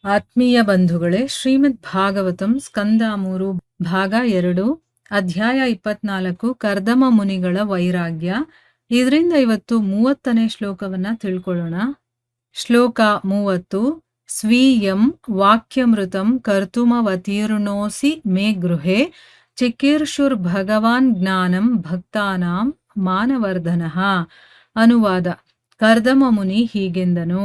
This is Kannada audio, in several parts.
ಆತ್ಮೀಯ ಬಂಧುಗಳೇ, ಶ್ರೀಮದ್ ಭಾಗವತಂ ಸ್ಕಂದ 3 ಭಾಗ 2 ಅಧ್ಯಾಯ 24 ಕರ್ದಮ ಮುನಿಗಳ ವೈರಾಗ್ಯ. ಇದರಿಂದ ಇವತ್ತು 30ನೇ ಶ್ಲೋಕವನ್ನ ತಿಳ್ಕೊಳ್ಳೋಣ. ಶ್ಲೋಕ 30. ಸ್ವೀಯಂ ವಾಕ್ಯಮೃತಂ ಕರ್ತುಮವತೀರ್ಣೋಸಿ ಮೇ ಗೃಹೆ ಚಿಕೀರ್ಷುರ್ ಭಗವಾನ್ ಜ್ಞಾನಂ ಭಕ್ತಾನಾಂ ಮಾನವರ್ಧನಃ. ಅನುವಾದ. ಕರ್ದಮ ಮುನಿ ಹೀಗೆಂದನು: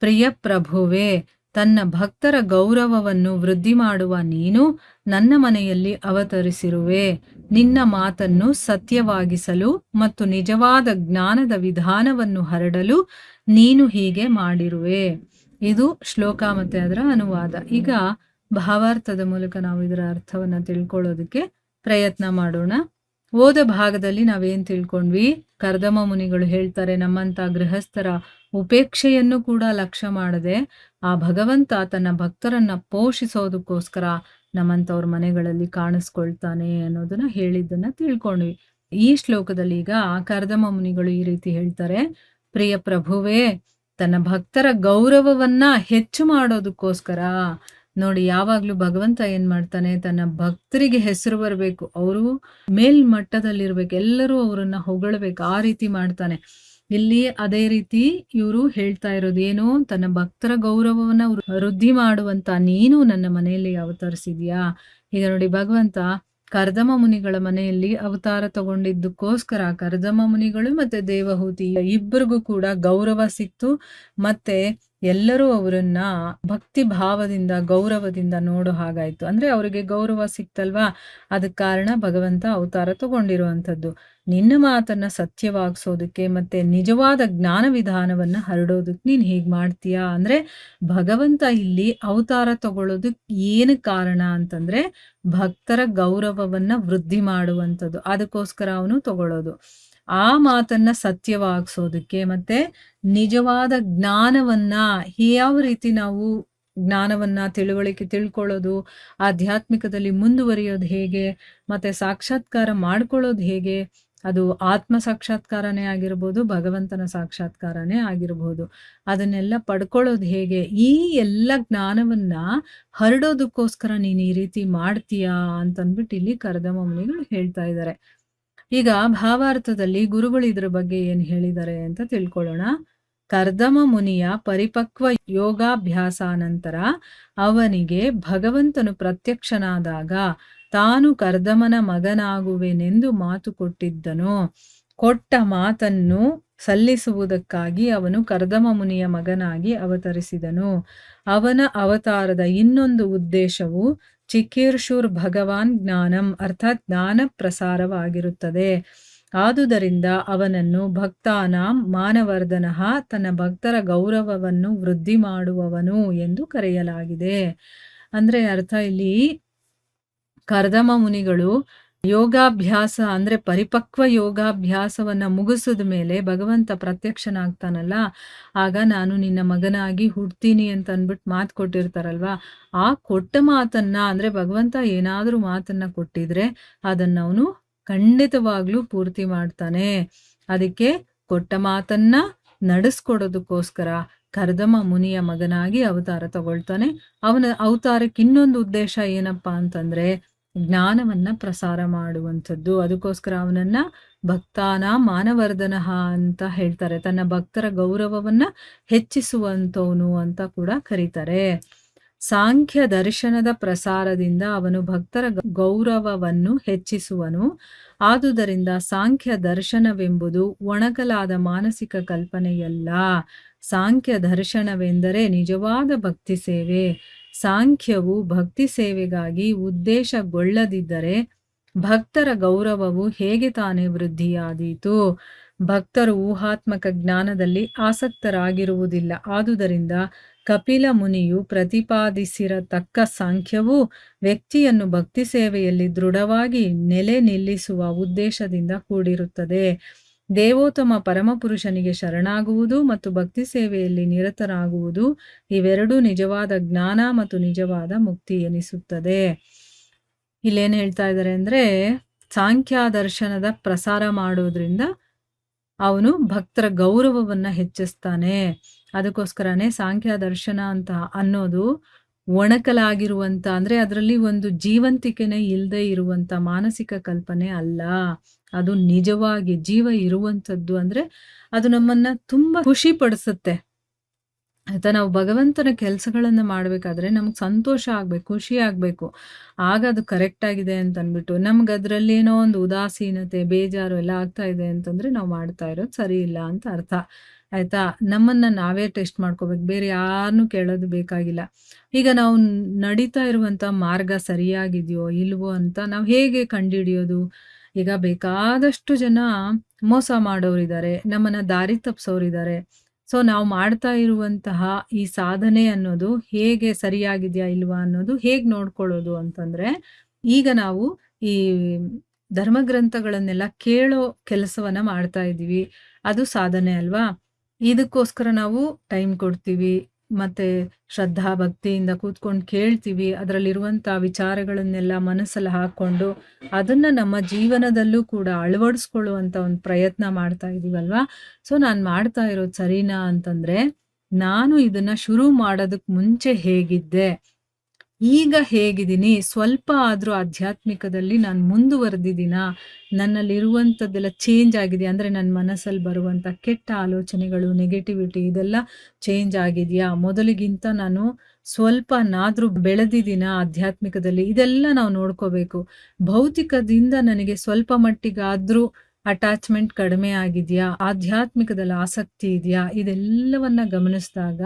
ಪ್ರಿಯ ಪ್ರಭುವೇ, ತನ್ನ ಭಕ್ತರ ಗೌರವವನ್ನು ವೃದ್ಧಿ ಮಾಡುವ ನೀನು ನನ್ನ ಮನೆಯಲ್ಲಿ ಅವತರಿಸಿರುವೆ. ನಿನ್ನ ಮಾತನ್ನು ಸತ್ಯವಾಗಿಸಲು ಮತ್ತು ನಿಜವಾದ ಜ್ಞಾನದ ವಿಧಾನವನ್ನು ಹರಡಲು ನೀನು ಹೀಗೆ ಮಾಡಿರುವೆ. ಇದು ಶ್ಲೋಕ ಮತ್ತೆ ಅದರ ಅನುವಾದ. ಈಗ ಭಾವಾರ್ಥದ ಮೂಲಕ ನಾವು ಇದರ ಅರ್ಥವನ್ನ ತಿಳ್ಕೊಳ್ಳೋದಕ್ಕೆ ಪ್ರಯತ್ನ ಮಾಡೋಣ. ಓದ ಭಾಗದಲ್ಲಿ ನಾವೇನ್ ತಿಳ್ಕೊಂಡ್ವಿ? ಕರ್ದಮ ಮುನಿಗಳು ಹೇಳ್ತಾರೆ, ನಮ್ಮಂತ ಗೃಹಸ್ಥರ ಉಪೇಕ್ಷೆಯನ್ನು ಕೂಡ ಲಕ್ಷ್ಯ ಮಾಡದೆ ಆ ಭಗವಂತ ತನ್ನ ಭಕ್ತರನ್ನ ಪೋಷಿಸೋದಕ್ಕೋಸ್ಕರ ನಮ್ಮಂತವ್ರ ಮನೆಗಳಲ್ಲಿ ಕಾಣಿಸ್ಕೊಳ್ತಾನೆ ಅನ್ನೋದನ್ನ ಹೇಳಿದ್ದನ್ನ ತಿಳ್ಕೊಂಡ್ವಿ. ಈ ಶ್ಲೋಕದಲ್ಲಿ ಈಗ ಕರ್ದಮ ಮುನಿಗಳು ಈ ರೀತಿ ಹೇಳ್ತಾರೆ: ಪ್ರಿಯ ಪ್ರಭುವೇ, ತನ್ನ ಭಕ್ತರ ಗೌರವವನ್ನ ಹೆಚ್ಚು ಮಾಡೋದಕ್ಕೋಸ್ಕರ. ನೋಡಿ, ಯಾವಾಗ್ಲೂ ಭಗವಂತ ಏನ್ ಮಾಡ್ತಾನೆ, ತನ್ನ ಭಕ್ತರಿಗೆ ಹೆಸರು ಬರಬೇಕು, ಅವರು ಮೇಲ್ಮಟ್ಟದಲ್ಲಿರ್ಬೇಕು, ಎಲ್ಲರೂ ಅವರನ್ನ ಹೊಗಳಬೇಕು, ಆ ರೀತಿ ಮಾಡ್ತಾನೆ. ಇಲ್ಲಿ ಅದೇ ರೀತಿ ಇವರು ಹೇಳ್ತಾ ಇರೋದು ಏನು? ತನ್ನ ಭಕ್ತರ ಗೌರವವನ್ನ ವೃದ್ಧಿ ಮಾಡುವಂತ ನೀನು ನನ್ನ ಮನೆಯಲ್ಲಿ ಅವತರಿಸಿದ್ಯಾ. ಈಗ ನೋಡಿ, ಭಗವಂತ ಕರ್ದಮ ಮುನಿಗಳ ಮನೆಯಲ್ಲಿ ಅವತಾರ ತಗೊಂಡಿದ್ದಕ್ಕೋಸ್ಕರ ಕರ್ದಮ ಮುನಿಗಳು ಮತ್ತೆ ದೇವಹೂತಿ ಇಬ್ಬರಿಗೂ ಕೂಡ ಗೌರವ ಸಿಕ್ತು. ಮತ್ತೆ ಎಲ್ಲರೂ ಅವರನ್ನ ಭಕ್ತಿ ಭಾವದಿಂದ ಗೌರವದಿಂದ ನೋಡೋ ಹಾಗಾಯ್ತು. ಅಂದ್ರೆ ಅವರಿಗೆ ಗೌರವ ಸಿಕ್ತಲ್ವಾ, ಅದಕ್ಕೆ ಕಾರಣ ಭಗವಂತ ಅವತಾರ ತಗೊಂಡಿರುವಂಥದ್ದು. ನಿನ್ನ ಮಾತನ್ನ ಸತ್ಯವಾಗಿಸೋದಕ್ಕೆ ಮತ್ತೆ ನಿಜವಾದ ಜ್ಞಾನ ವಿಧಾನವನ್ನ ಹರಡೋದಕ್ಕೆ ನೀನ್ ಹೀಗ್ ಮಾಡ್ತೀಯಾ. ಅಂದ್ರೆ ಭಗವಂತ ಇಲ್ಲಿ ಅವತಾರ ತಗೊಳ್ಳೋದಕ್ಕೆ ಏನು ಕಾರಣ ಅಂತಂದ್ರೆ ಭಕ್ತರ ಗೌರವವನ್ನ ವೃದ್ಧಿ ಮಾಡುವಂಥದ್ದು. ಅದಕ್ಕೋಸ್ಕರ ಅವನು ತಗೊಳ್ಳೋದು. ಆ ಮಾತನ್ನ ಸತ್ಯವಾಗಿಸೋದಕ್ಕೆ ಮತ್ತೆ ನಿಜವಾದ ಜ್ಞಾನವನ್ನ, ಯಾವ ರೀತಿ ನಾವು ಜ್ಞಾನವನ್ನ ತಿಳ್ಕೊಳ್ಳೋದು, ಆಧ್ಯಾತ್ಮಿಕದಲ್ಲಿ ಮುಂದುವರಿಯೋದು ಹೇಗೆ, ಮತ್ತೆ ಸಾಕ್ಷಾತ್ಕಾರ ಮಾಡ್ಕೊಳ್ಳೋದು ಹೇಗೆ, ಅದು ಆತ್ಮ ಸಾಕ್ಷಾತ್ಕಾರನೇ ಆಗಿರ್ಬೋದು, ಭಗವಂತನ ಸಾಕ್ಷಾತ್ಕಾರನೇ ಆಗಿರ್ಬೋದು, ಅದನ್ನೆಲ್ಲ ಪಡ್ಕೊಳ್ಳೋದು ಹೇಗೆ, ಈ ಎಲ್ಲ ಜ್ಞಾನವನ್ನ ಹರಡೋದಕ್ಕೋಸ್ಕರ ನೀನು ಈ ರೀತಿ ಮಾಡ್ತೀಯಾ ಅಂತಂದ್ಬಿಟ್ಟು ಇಲ್ಲಿ ಕರ್ದಮ ಮುನಿಗಳು ಹೇಳ್ತಾ ಇದ್ದಾರೆ. ಈಗ ಭಾವಾರ್ಥದಲ್ಲಿ ಗುರುಗಳು ಇದ್ರ ಬಗ್ಗೆ ಏನ್ ಹೇಳಿದ್ದಾರೆ ಅಂತ ತಿಳ್ಕೊಳ್ಳೋಣ. ಕರ್ದಮ ಮುನಿಯ ಪರಿಪಕ್ವ ಯೋಗಾಭ್ಯಾಸ ನಂತರ ಅವನಿಗೆ ಭಗವಂತನು ಪ್ರತ್ಯಕ್ಷನಾದಾಗ ತಾನು ಕರ್ದಮನ ಮಗನಾಗುವೆನೆಂದು ಮಾತು ಕೊಟ್ಟಿದ್ದನು. ಕೊಟ್ಟ ಮಾತನ್ನು ಸಲ್ಲಿಸುವುದಕ್ಕಾಗಿ ಅವನು ಕರ್ದಮ ಮುನಿಯ ಮಗನಾಗಿ ಅವತರಿಸಿದನು. ಅವನ ಅವತಾರದ ಇನ್ನೊಂದು ಉದ್ದೇಶವು ಚಿಕೀರ್ಷುರ್ ಭಗವಾನ್ ಜ್ಞಾನಂ, ಅರ್ಥಾತ್ ಜ್ಞಾನ ಪ್ರಸಾರವಾಗಿರುತ್ತದೆ. ಆದುದರಿಂದ ಅವನನ್ನು ಭಕ್ತಾನಾಂ ಮಾನವರ್ಧನಃ, ತನ್ನ ಭಕ್ತರ ಗೌರವವನ್ನು ವೃದ್ಧಿ ಮಾಡುವವನು ಎಂದು ಕರೆಯಲಾಗಿದೆ. ಅಂದ್ರೆ ಅರ್ಥ, ಇಲ್ಲಿ ಕರ್ದಮ ಮುನಿಗಳು ಯೋಗಾಭ್ಯಾಸ ಅಂದ್ರೆ ಪರಿಪಕ್ವ ಯೋಗಾಭ್ಯಾಸವನ್ನ ಮುಗಿಸಿದ ಮೇಲೆ ಭಗವಂತ ಪ್ರತ್ಯಕ್ಷನಾಗ್ತಾನಲ್ಲ, ಆಗ ನಾನು ನಿನ್ನ ಮಗನಾಗಿ ಹುಡ್ತೀನಿ ಅಂತ ಅಂದ್ಬಿಟ್ಟು ಮಾತು ಕೊಟ್ಟಿರ್ತಾರಲ್ವಾ, ಆ ಕೊಟ್ಟ ಮಾತನ್ನ, ಅಂದ್ರೆ ಭಗವಂತ ಏನಾದ್ರೂ ಮಾತನ್ನ ಕೊಟ್ಟಿದ್ರೆ ಅದನ್ನ ಅವನು ಖಂಡಿತವಾಗ್ಲೂ ಪೂರ್ತಿ ಮಾಡ್ತಾನೆ. ಅದಕ್ಕೆ ಕೊಟ್ಟ ಮಾತನ್ನ ನಡೆಸ್ಕೊಡೋದಕ್ಕೋಸ್ಕರ ಕರ್ದಮ ಮುನಿಯ ಮಗನಾಗಿ ಅವತಾರ ತಗೊಳ್ತಾನೆ. ಅವನ ಅವತಾರಕ್ಕೆ ಇನ್ನೊಂದು ಉದ್ದೇಶ ಏನಪ್ಪಾ ಅಂತಂದ್ರೆ ಜ್ಞಾನವನ್ನ ಪ್ರಸಾರ ಮಾಡುವಂಥದ್ದು. ಅದಕ್ಕೋಸ್ಕರ ಅವನನ್ನ ಭಕ್ತಾನ ಮಾನವರ್ಧನಃ ಅಂತ ಹೇಳ್ತಾರೆ. ತನ್ನ ಭಕ್ತರ ಗೌರವವನ್ನ ಹೆಚ್ಚಿಸುವಂತವನು ಅಂತ ಕೂಡ ಕರೀತಾರೆ. ಸಾಂಖ್ಯ ದರ್ಶನದ ಪ್ರಸಾರದಿಂದ ಅವನು ಭಕ್ತರ ಗೌರವವನ್ನು ಹೆಚ್ಚಿಸುವನು. ಆದುದರಿಂದ ಸಾಂಖ್ಯ ದರ್ಶನವೆಂಬುದು ಒಣಗಲಾದ ಮಾನಸಿಕ ಕಲ್ಪನೆಯಲ್ಲ. ಸಾಂಖ್ಯ ದರ್ಶನವೆಂದರೆ ನಿಜವಾದ ಭಕ್ತಿ ಸೇವೆ. ಸಾಂಖ್ಯವು ಭಕ್ತಿ ಸೇವೆಗಾಗಿ ಉದ್ದೇಶಗೊಳ್ಳದಿದ್ದರೆ ಭಕ್ತರ ಗೌರವವು ಹೇಗೆ ತಾನೇ ವೃದ್ಧಿಯಾದೀತು? ಭಕ್ತರು ಊಹಾತ್ಮಕ ಜ್ಞಾನದಲ್ಲಿ ಆಸಕ್ತರಾಗಿರುವುದಿಲ್ಲ. ಆದುದರಿಂದ ಕಪಿಲ ಮುನಿಯು ಪ್ರತಿಪಾದಿಸಿರತಕ್ಕ ಸಾಂಖ್ಯವು ವ್ಯಕ್ತಿಯನ್ನು ಭಕ್ತಿ ಸೇವೆಯಲ್ಲಿ ದೃಢವಾಗಿ ನೆಲೆ ನಿಲ್ಲಿಸುವ ಉದ್ದೇಶದಿಂದ ಕೂಡಿರುತ್ತದೆ. ದೇವೋತ್ತಮ ಪರಮಪುರುಷನಿಗೆ ಶರಣಾಗುವುದು ಮತ್ತು ಭಕ್ತಿ ಸೇವೆಯಲ್ಲಿ ನಿರತರಾಗುವುದು, ಇವೆರಡೂ ನಿಜವಾದ ಜ್ಞಾನ ಮತ್ತು ನಿಜವಾದ ಮುಕ್ತಿ ಎನಿಸುತ್ತದೆ. ಇಲ್ಲೇನು ಹೇಳ್ತಾ ಇದ್ದಾರೆ ಅಂದ್ರೆ, ಸಾಂಖ್ಯ ದರ್ಶನದ ಪ್ರಸಾರ ಮಾಡೋದ್ರಿಂದ ಅವನು ಭಕ್ತರ ಗೌರವವನ್ನ ಹೆಚ್ಚಿಸ್ತಾನೆ. ಅದಕ್ಕೋಸ್ಕರನೇ ಸಾಂಖ್ಯ ದರ್ಶನ ಅಂತ ಅನ್ನೋದು ಒಣಕಲಾಗಿರುವಂತ ಅಂದ್ರೆ ಅದರಲ್ಲಿ ಒಂದು ಜೀವಂತಿಕೆನೇ ಇಲ್ಲದೆ ಇರುವಂತ ಮಾನಸಿಕ ಕಲ್ಪನೆ ಅಲ್ಲ. ಅದು ನಿಜವಾಗಿ ಜೀವ ಇರುವಂಥದ್ದು. ಅಂದ್ರೆ ಅದು ನಮ್ಮನ್ನ ತುಂಬಾ ಖುಷಿ ಪಡಿಸುತ್ತೆ. ಆಯ್ತಾ? ನಾವು ಭಗವಂತನ ಕೆಲಸಗಳನ್ನ ಮಾಡ್ಬೇಕಾದ್ರೆ ನಮ್ಗೆ ಸಂತೋಷ ಆಗ್ಬೇಕು, ಖುಷಿ ಆಗ್ಬೇಕು. ಆಗ ಅದು ಕರೆಕ್ಟ್ ಆಗಿದೆ ಅಂತ ಅಂದ್ಬಿಟ್ಟು ನಮ್ಗೆ ಅದ್ರಲ್ಲೇನೋ ಒಂದು ಉದಾಸೀನತೆ, ಬೇಜಾರು ಎಲ್ಲ ಆಗ್ತಾ ಇದೆ ಅಂತಂದ್ರೆ ನಾವು ಮಾಡ್ತಾ ಇರೋದು ಸರಿ ಇಲ್ಲ ಅಂತ ಅರ್ಥ. ಆಯ್ತಾ? ನಮ್ಮನ್ನ ನಾವೇ ಟೆಸ್ಟ್ ಮಾಡ್ಕೋಬೇಕು. ಬೇರೆ ಯಾರನ್ನೂ ಕೇಳೋದು ಬೇಕಾಗಿಲ್ಲ. ಈಗ ನಾವು ನಡೀತಾ ಇರುವಂತ ಮಾರ್ಗ ಸರಿಯಾಗಿದೆಯೋ ಇಲ್ವೋ ಅಂತ ನಾವು ಹೇಗೆ ಕಂಡುಹಿಡಿಯೋದು? ಈಗ ಬೇಕಾದಷ್ಟು ಜನ ಮೋಸ ಮಾಡೋರಿದ್ದಾರೆ, ನಮ್ಮನ್ನ ದಾರಿ ತಪ್ಪಿಸೋರಿದ್ದಾರೆ. ಸೊ ನಾವು ಮಾಡ್ತಾ ಇರುವಂತಹ ಈ ಸಾಧನೆ ಅನ್ನೋದು ಹೇಗೆ ಸರಿಯಾಗಿದೆಯಾ ಇಲ್ವಾ ಅನ್ನೋದು ಹೇಗೆ ನೋಡ್ಕೊಳ್ಳೋದು ಅಂತಂದ್ರೆ, ಈಗ ನಾವು ಈ ಧರ್ಮಗ್ರಂಥಗಳನ್ನೆಲ್ಲ ಕೇಳೋ ಕೆಲಸವನ್ನ ಮಾಡ್ತಾ ಇದ್ದೀವಿ. ಅದು ಸಾಧನೆ ಅಲ್ವಾ? ಇದಕ್ಕೋಸ್ಕರ ನಾವು ಟೈಮ್ ಕೊಡ್ತೀವಿ. ಮತ್ತೆ ಶ್ರದ್ಧಾ ಭಕ್ತಿಯಿಂದ ಕೂತ್ಕೊಂಡು ಕೇಳ್ತೀವಿ. ಅದರಲ್ಲಿರುವಂಥ ವಿಚಾರಗಳನ್ನೆಲ್ಲ ಮನಸ್ಸಲ್ಲಿ ಹಾಕ್ಕೊಂಡು ಅದನ್ನ ನಮ್ಮ ಜೀವನದಲ್ಲೂ ಕೂಡ ಅಳವಡಿಸ್ಕೊಳ್ಳುವಂಥ ಒಂದು ಪ್ರಯತ್ನ ಮಾಡ್ತಾ ಇದೀವಲ್ವಾ? ಸೊ ನಾನು ಮಾಡ್ತಾ ಇರೋದು ಸರಿನಾ ಅಂತಂದ್ರೆ, ನಾನು ಇದನ್ನ ಶುರು ಮಾಡೋದಕ್ಕೆ ಮುಂಚೆ ಹೇಗಿದ್ದೆ? ಈಗ ಹೇಗಿದ್ದೀನಿ? ಸ್ವಲ್ಪ ಆದ್ರೂ ಆಧ್ಯಾತ್ಮಿಕದಲ್ಲಿ ನಾನು ಮುಂದುವರೆದಿದ್ದೀನಾ? ನನ್ನಲ್ಲಿರುವಂಥದ್ದೆಲ್ಲ ಚೇಂಜ್ ಆಗಿದೆಯಾ? ಅಂದ್ರೆ ನನ್ನ ಮನಸ್ಸಲ್ಲಿ ಬರುವಂಥ ಕೆಟ್ಟ ಆಲೋಚನೆಗಳು, ನೆಗೆಟಿವಿಟಿ ಇದೆಲ್ಲ ಚೇಂಜ್ ಆಗಿದೆಯಾ? ಮೊದಲಿಗಿಂತ ನಾನು ಸ್ವಲ್ಪನಾದ್ರೂ ಬೆಳೆದಿದ್ದೀನಾ ಆಧ್ಯಾತ್ಮಿಕದಲ್ಲಿ? ಇದೆಲ್ಲ ನಾವು ನೋಡ್ಕೋಬೇಕು. ಭೌತಿಕದಿಂದ ನನಗೆ ಸ್ವಲ್ಪ ಮಟ್ಟಿಗಾದ್ರೂ ಅಟ್ಯಾಚ್‌ಮೆಂಟ್ ಕಡಿಮೆ ಆಗಿದೆಯಾ? ಆಧ್ಯಾತ್ಮಿಕದಲ್ಲಿ ಆಸಕ್ತಿ ಇದೆಯಾ? ಇದೆಲ್ಲವನ್ನ ಗಮನಿಸಿದಾಗ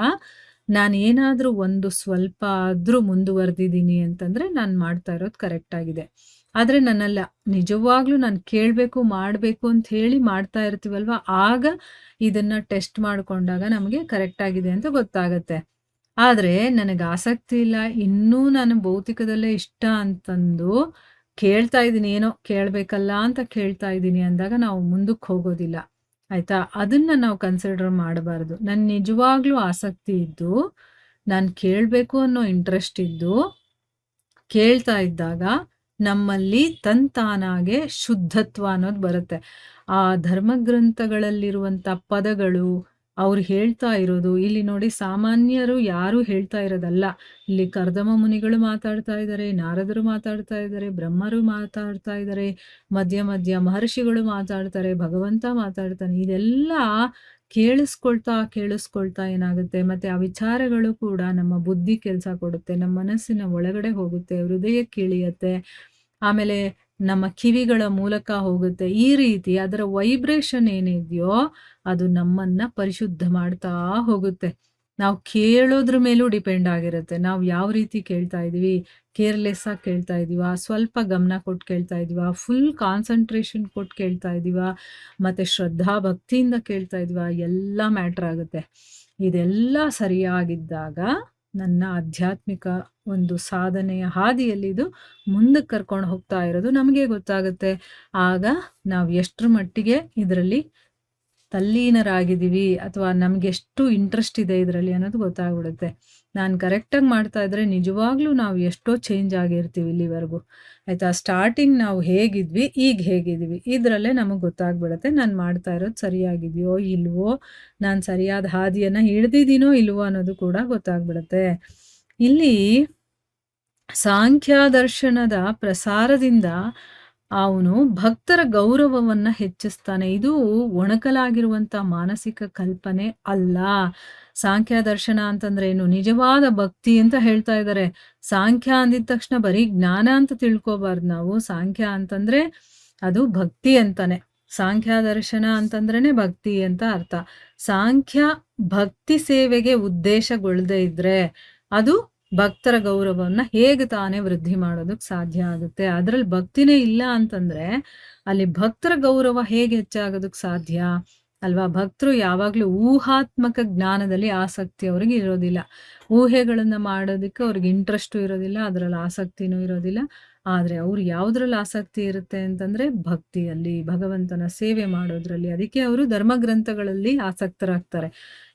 ನಾನೇನಾದ್ರೂ ಒಂದು ಸ್ವಲ್ಪ ಆದ್ರೂ ಮುಂದುವರೆದಿದ್ದೀನಿ ಅಂತಂದ್ರೆ ನಾನು ಮಾಡ್ತಾ ಇರೋದು ಕರೆಕ್ಟ್ ಆಗಿದೆ. ಆದ್ರೆ ನನ್ನಲ್ಲಿ ನಿಜವಾಗ್ಲೂ ನಾನು ಕೇಳಬೇಕು, ಮಾಡಬೇಕು ಅಂತ ಹೇಳಿ ಮಾಡ್ತಾ ಇರ್ತೀವಲ್ವಾ, ಆಗ ಇದನ್ನ ಟೆಸ್ಟ್ ಮಾಡ್ಕೊಂಡಾಗ ನಮಗೆ ಕರೆಕ್ಟ್ ಆಗಿದೆ ಅಂತ ಗೊತ್ತಾಗತ್ತೆ. ಆದ್ರೆ ನನಗೆ ಆಸಕ್ತಿ ಇಲ್ಲ, ಇನ್ನೂ ನಾನು ಭೌತಿಕದಲ್ಲೇ ಇಷ್ಟ ಅಂತಂದು ಕೇಳ್ತಾ ಇದ್ದೀನಿ, ಏನೋ ಕೇಳಬೇಕಲ್ಲ ಅಂತ ಕೇಳ್ತಾ ಇದ್ದೀನಿ ಅಂದಾಗ ನಾವು ಮುಂದಕ್ಕೆ ಹೋಗೋದಿಲ್ಲ. ಆಯ್ತಾ? ಅದನ್ನ ನಾವು ಕನ್ಸಿಡರ್ ಮಾಡಬಾರ್ದು. ನನ್ ನಿಜವಾಗ್ಲೂ ಆಸಕ್ತಿ ಇದ್ದು, ನಾನು ಕೇಳಬೇಕು ಅನ್ನೋ ಇಂಟ್ರೆಸ್ಟ್ ಇದ್ದು, ಕೇಳ್ತಾ ಇದ್ದಾಗ ನಮ್ಮಲ್ಲಿ ತಂತಾನಾಗೆ ಶುದ್ಧತ್ವ ಅನ್ನೋದು ಬರುತ್ತೆ. ಆ ಧರ್ಮಗ್ರಂಥಗಳಲ್ಲಿರುವಂಥ ಪದಗಳು, ಅವ್ರು ಹೇಳ್ತಾ ಇರೋದು ಇಲ್ಲಿ ನೋಡಿ, ಸಾಮಾನ್ಯರು ಯಾರೂ ಹೇಳ್ತಾ ಇರೋದಲ್ಲ. ಇಲ್ಲಿ ಕರ್ದಮ ಮುನಿಗಳು ಮಾತಾಡ್ತಾ ಇದ್ದಾರೆ, ನಾರದರು ಮಾತಾಡ್ತಾ ಇದ್ದಾರೆ, ಬ್ರಹ್ಮರು ಮಾತಾಡ್ತಾ ಇದ್ದಾರೆ, ಮಧ್ಯ ಮಧ್ಯ ಮಹರ್ಷಿಗಳು ಮಾತಾಡ್ತಾರೆ, ಭಗವಂತ ಮಾತಾಡ್ತಾನೆ. ಇದೆಲ್ಲ ಕೇಳಿಸ್ಕೊಳ್ತಾ ಏನಾಗುತ್ತೆ, ಮತ್ತೆ ಆ ವಿಚಾರಗಳು ಕೂಡ ನಮ್ಮ ಬುದ್ಧಿ ಕೆಲಸ ಕೊಡುತ್ತೆ, ನಮ್ಮ ಮನಸ್ಸಿನ ಒಳಗಡೆ ಹೋಗುತ್ತೆ, ಹೃದಯಕ್ಕೆ ಇಳಿಯತ್ತೆ, ಆಮೇಲೆ ನಮ್ಮ ಕಿವಿಗಳ ಮೂಲಕ ಹೋಗುತ್ತೆ. ಈ ರೀತಿ ಅದರ ವೈಬ್ರೇಷನ್ ಏನಿದೆಯೋ ಅದು ನಮ್ಮನ್ನ ಪರಿಶುದ್ಧ ಮಾಡ್ತಾ ಹೋಗುತ್ತೆ. ನಾವು ಕೇಳೋದ್ರ ಮೇಲೂ ಡಿಪೆಂಡ್ ಆಗಿರುತ್ತೆ. ನಾವು ಯಾವ ರೀತಿ ಕೇಳ್ತಾ ಇದೀವಿ? ಕೇರ್‌ಲೆಸ್ ಆಗಿ ಕೇಳ್ತಾ ಇದೀವಾ? ಸ್ವಲ್ಪ ಗಮನ ಕೊಟ್ಟು ಕೇಳ್ತಾ ಇದೀವಾ? ಫುಲ್ ಕಾನ್ಸಂಟ್ರೇಷನ್ ಕೊಟ್ಟು ಕೇಳ್ತಾ ಇದೀವಾ? ಮತ್ತೆ ಶ್ರದ್ಧಾ ಭಕ್ತಿಯಿಂದ ಕೇಳ್ತಾ ಇದೀವಾ? ಎಲ್ಲ ಮ್ಯಾಟರ್ ಆಗುತ್ತೆ. ಇದೆಲ್ಲ ಸರಿಯಾಗಿದ್ದಾಗ ನನ್ನ ಆಧ್ಯಾತ್ಮಿಕ ಒಂದು ಸಾಧನೆಯ ಹಾದಿಯಲ್ಲಿ ಇದು ಮುಂದಕ್ಕೆ ಕರ್ಕೊಂಡು ಹೋಗ್ತಾ ಇರೋದು ನಮಗೆ ಗೊತ್ತಾಗುತ್ತೆ. ಆಗ ನಾವು ಎಷ್ಟರ ಮಟ್ಟಿಗೆ ಇದರಲ್ಲಿ ತಲ್ಲೀನರಾಗಿದ್ದೀವಿ ಅಥವಾ ನಮಗೆಷ್ಟು ಇಂಟ್ರೆಸ್ಟ್ ಇದೆ ಇದರಲ್ಲಿ ಅನ್ನೋದು ಗೊತ್ತಾಗ್ಬಿಡುತ್ತೆ. ನಾನು ಕರೆಕ್ಟಾಗಿ ಮಾಡ್ತಾ ಇದ್ರೆ ನಿಜವಾಗ್ಲೂ ನಾವು ಎಷ್ಟೋ ಚೇಂಜ್ ಆಗಿರ್ತೀವಿ ಇಲ್ಲಿವರೆಗೂ. ಆಯ್ತಾ? ಸ್ಟಾರ್ಟಿಂಗ್ ನಾವು ಹೇಗಿದ್ವಿ, ಈಗ ಹೇಗಿದ್ದೀವಿ ಇದರಲ್ಲೇ ನಮಗೆ ಗೊತ್ತಾಗ್ಬಿಡುತ್ತೆ. ನಾನು ಮಾಡ್ತಾ ಇರೋದು ಸರಿಯಾಗಿದೆಯೋ ಇಲ್ವೋ, ನಾನು ಸರಿಯಾದ ಹಾದಿಯನ್ನು ಹಿಡ್ದಿದ್ದೀನೋ ಇಲ್ವೋ ಅನ್ನೋದು ಕೂಡ ಗೊತ್ತಾಗ್ಬಿಡುತ್ತೆ. ಇಲ್ಲಿ ಸಾಂಖ್ಯ ದರ್ಶನದ ಪ್ರಸಾರದಿಂದ ಅವನು ಭಕ್ತರ ಗೌರವವನ್ನ ಹೆಚ್ಚಿಸ್ತಾನೆ. ಇದು ಒಣಕಲಾಗಿರುವಂತ ಮಾನಸಿಕ ಕಲ್ಪನೆ ಅಲ್ಲ. ಸಾಂಖ್ಯ ದರ್ಶನ ಅಂತಂದ್ರೆ ಏನು? ನಿಜವಾದ ಭಕ್ತಿ ಅಂತ ಹೇಳ್ತಾ ಇದ್ದಾರೆ. ಸಾಂಖ್ಯ ಅಂದಿದ ತಕ್ಷಣ ಬರೀ ಜ್ಞಾನ ಅಂತ ತಿಳ್ಕೊಬಾರ್ದು ನಾವು. ಸಾಂಖ್ಯ ಅಂತಂದ್ರೆ ಅದು ಭಕ್ತಿ ಅಂತಾನೆ. ಸಾಂಖ್ಯ ದರ್ಶನ ಅಂತಂದ್ರೇನೆ ಭಕ್ತಿ ಅಂತ ಅರ್ಥ. ಸಾಂಖ್ಯ ಭಕ್ತಿ ಸೇವೆಗೆ ಉದ್ದೇಶಗೊಳ್ಳದೆ ಇದ್ರೆ ಅದು ಭಕ್ತರ ಗೌರವವನ್ನ ಹೇಗೆ ತಾನೇ ವೃದ್ಧಿ ಮಾಡೋದಕ್ಕೆ ಸಾಧ್ಯ ಆಗುತ್ತೆ? ಅದ್ರಲ್ಲಿ ಭಕ್ತಿನೇ ಇಲ್ಲ ಅಂತಂದ್ರೆ ಅಲ್ಲಿ ಭಕ್ತರ ಗೌರವ ಹೇಗೆ ಹೆಚ್ಚಾಗೋದಕ್ಕೆ ಸಾಧ್ಯ ಅಲ್ವಾ? ಭಕ್ತರು ಯಾವಾಗ್ಲೂ ಊಹಾತ್ಮಕ ಜ್ಞಾನದಲ್ಲಿ ಆಸಕ್ತಿ ಅವ್ರಿಗೆ ಇರೋದಿಲ್ಲ. ಊಹೆಗಳನ್ನ ಮಾಡೋದಕ್ಕೆ ಅವ್ರಿಗೆ ಇಂಟ್ರೆಸ್ಟು ಇರೋದಿಲ್ಲ, ಅದರಲ್ಲಿ ಆಸಕ್ತಿನೂ ಇರೋದಿಲ್ಲ. ಆದ್ರೆ ಅವ್ರು ಯಾವ್ದ್ರಲ್ಲಿ ಆಸಕ್ತಿ ಇರುತ್ತೆ ಅಂತಂದ್ರೆ ಭಕ್ತಿಯಲ್ಲಿ, ಭಗವಂತನ ಸೇವೆ ಮಾಡೋದ್ರಲ್ಲಿ. ಅದಕ್ಕೆ ಅವರು ಧರ್ಮಗ್ರಂಥಗಳಲ್ಲಿ ಆಸಕ್ತರಾಗ್ತಾರೆ.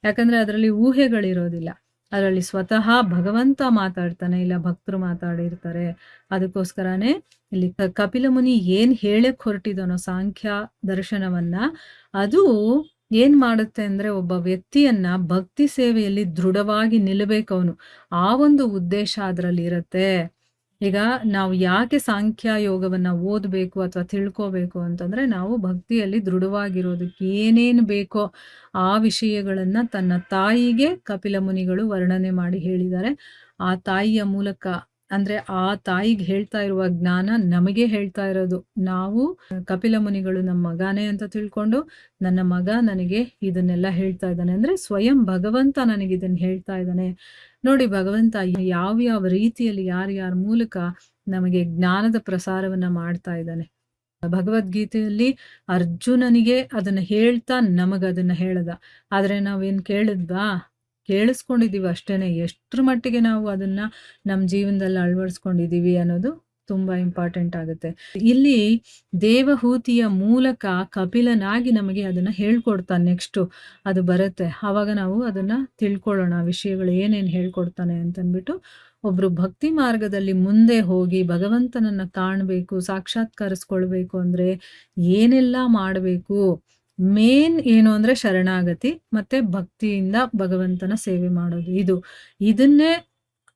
ಯಾಕಂದ್ರೆ ಅದರಲ್ಲಿ ಊಹೆಗಳಿರೋದಿಲ್ಲ. ಅದರಲ್ಲಿ ಸ್ವತಃ ಭಗವಂತ ಮಾತಾಡ್ತಾನೆ, ಇಲ್ಲ ಭಕ್ತರು ಮಾತಾಡಿರ್ತಾರೆ. ಅದಕ್ಕೋಸ್ಕರನೇ ಇಲ್ಲಿ ಕಪಿಲ ಮುನಿ ಏನ್ ಹೇಳಕ್ ಹೊರಟಿದಾನೋ ಸಾಂಖ್ಯ ದರ್ಶನವನ್ನ, ಅದು ಏನ್ ಮಾಡುತ್ತೆ ಅಂದ್ರೆ ಒಬ್ಬ ವ್ಯಕ್ತಿಯನ್ನ ಭಕ್ತಿ ಸೇವೆಯಲ್ಲಿ ದೃಢವಾಗಿ ನಿಲ್ಲಬೇಕವನು. ಆ ಒಂದು ಉದ್ದೇಶ ಅದ್ರಲ್ಲಿ ಇರತ್ತೆ. ಈಗ ನಾವು ಯಾಕೆ ಸಾಂಖ್ಯ ಯೋಗವನ್ನ ಓದಬೇಕು ಅಥವಾ ತಿಳ್ಕೋಬೇಕು ಅಂತಂದ್ರೆ, ನಾವು ಭಕ್ತಿಯಲ್ಲಿ ದೃಢವಾಗಿರೋದಕ್ಕೆ ಏನೇನು ಬೇಕೋ ಆ ವಿಷಯಗಳನ್ನ ತನ್ನ ತಾಯಿಗೆ ಕಪಿಲ ಮುನಿಗಳು ವರ್ಣನೆ ಮಾಡಿ ಹೇಳಿದ್ದಾರೆ. ಆ ತಾಯಿಯ ಮೂಲಕ ಅಂದ್ರೆ ಆ ತಾಯಿಗೆ ಹೇಳ್ತಾ ಇರುವ ಜ್ಞಾನ ನಮಗೆ ಹೇಳ್ತಾ ಇರೋದು. ನಾವು ಕಪಿಲ ಮುನಿಗಳು ನಮ್ಮ ಮಗನೇ ಅಂತ ತಿಳ್ಕೊಂಡು, ನನ್ನ ಮಗ ನನಗೆ ಇದನ್ನೆಲ್ಲ ಹೇಳ್ತಾ ಇದ್ದಾನೆ ಅಂದ್ರೆ ಸ್ವಯಂ ಭಗವಂತ ನನಗೆ ಇದನ್ನ ಹೇಳ್ತಾ ಇದ್ದಾನೆ. ನೋಡಿ, ಭಗವಂತ ಯಾವ ರೀತಿಯಲ್ಲಿ ಯಾರ್ಯಾರ ಮೂಲಕ ನಮಗೆ ಜ್ಞಾನದ ಪ್ರಸಾರವನ್ನ ಮಾಡ್ತಾ ಇದ್ದಾನೆ. ಭಗವದ್ಗೀತೆಯಲ್ಲಿ ಅರ್ಜುನನಿಗೆ ಅದನ್ನ ಹೇಳ್ತಾ ನಮಗದನ್ನ ಹೇಳ್ದ. ಆದ್ರೆ ನಾವೇನ್ ಕೇಳಿದ್ವಾ? ಕೇಳಿಸ್ಕೊಂಡಿದೀವಿ ಅಷ್ಟೇನೆ. ಎಷ್ಟ್ರ ಮಟ್ಟಿಗೆ ನಾವು ಅದನ್ನ ನಮ್ಮ ಜೀವನದಲ್ಲಿ ಅಳವಡಿಸ್ಕೊಂಡಿದೀವಿ ಅನ್ನೋದು ತುಂಬಾ ಇಂಪಾರ್ಟೆಂಟ್ ಆಗುತ್ತೆ. ಇಲ್ಲಿ ದೇವಹೂತಿಯ ಮೂಲಕ ಕಪಿಲನಾಗಿ ನಮಗೆ ಅದನ್ನ ಹೇಳ್ಕೊಡ್ತಾನೆ. ನೆಕ್ಸ್ಟು ಅದು ಬರುತ್ತೆ. ಆವಾಗ ನಾವು ಅದನ್ನ ತಿಳ್ಕೊಳ್ಳೋಣ, ವಿಷಯಗಳು ಏನೇನು ಹೇಳ್ಕೊಡ್ತಾನೆ ಅಂತಂದ್ಬಿಟ್ಟು. ಒಬ್ರು ಭಕ್ತಿ ಮಾರ್ಗದಲ್ಲಿ ಮುಂದೆ ಹೋಗಿ ಭಗವಂತನನ್ನ ಕಾಣಬೇಕು, ಸಾಕ್ಷಾತ್ಕರಿಸ್ಕೊಳ್ಬೇಕು ಅಂದ್ರೆ ಏನೆಲ್ಲ ಮಾಡಬೇಕು? ಮೇನ್ ಏನು ಅಂದ್ರೆ ಶರಣಾಗತಿ ಮತ್ತೆ ಭಕ್ತಿಯಿಂದ ಭಗವಂತನ ಸೇವೆ ಮಾಡೋದು. ಇದನ್ನೇ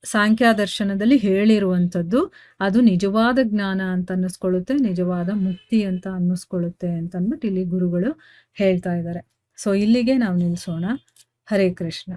ಸಾಂಖ್ಯ ದರ್ಶನದಲ್ಲಿ ಹೇಳಿರುವಂಥದ್ದು. ಅದು ನಿಜವಾದ ಜ್ಞಾನ ಅಂತ ಅನ್ನಿಸ್ಕೊಳ್ಳುತ್ತೆ, ನಿಜವಾದ ಮುಕ್ತಿ ಅಂತ ಅನ್ನಿಸ್ಕೊಳ್ಳುತ್ತೆ ಅಂತ ಅಂದ್ಬಿಟ್ಟು ಇಲ್ಲಿ ಗುರುಗಳು ಹೇಳ್ತಾ ಇದ್ದಾರೆ. ಸೊ ಇಲ್ಲಿಗೆ ನಾವು ನಿಲ್ಸೋಣ. ಹರೇ ಕೃಷ್ಣ.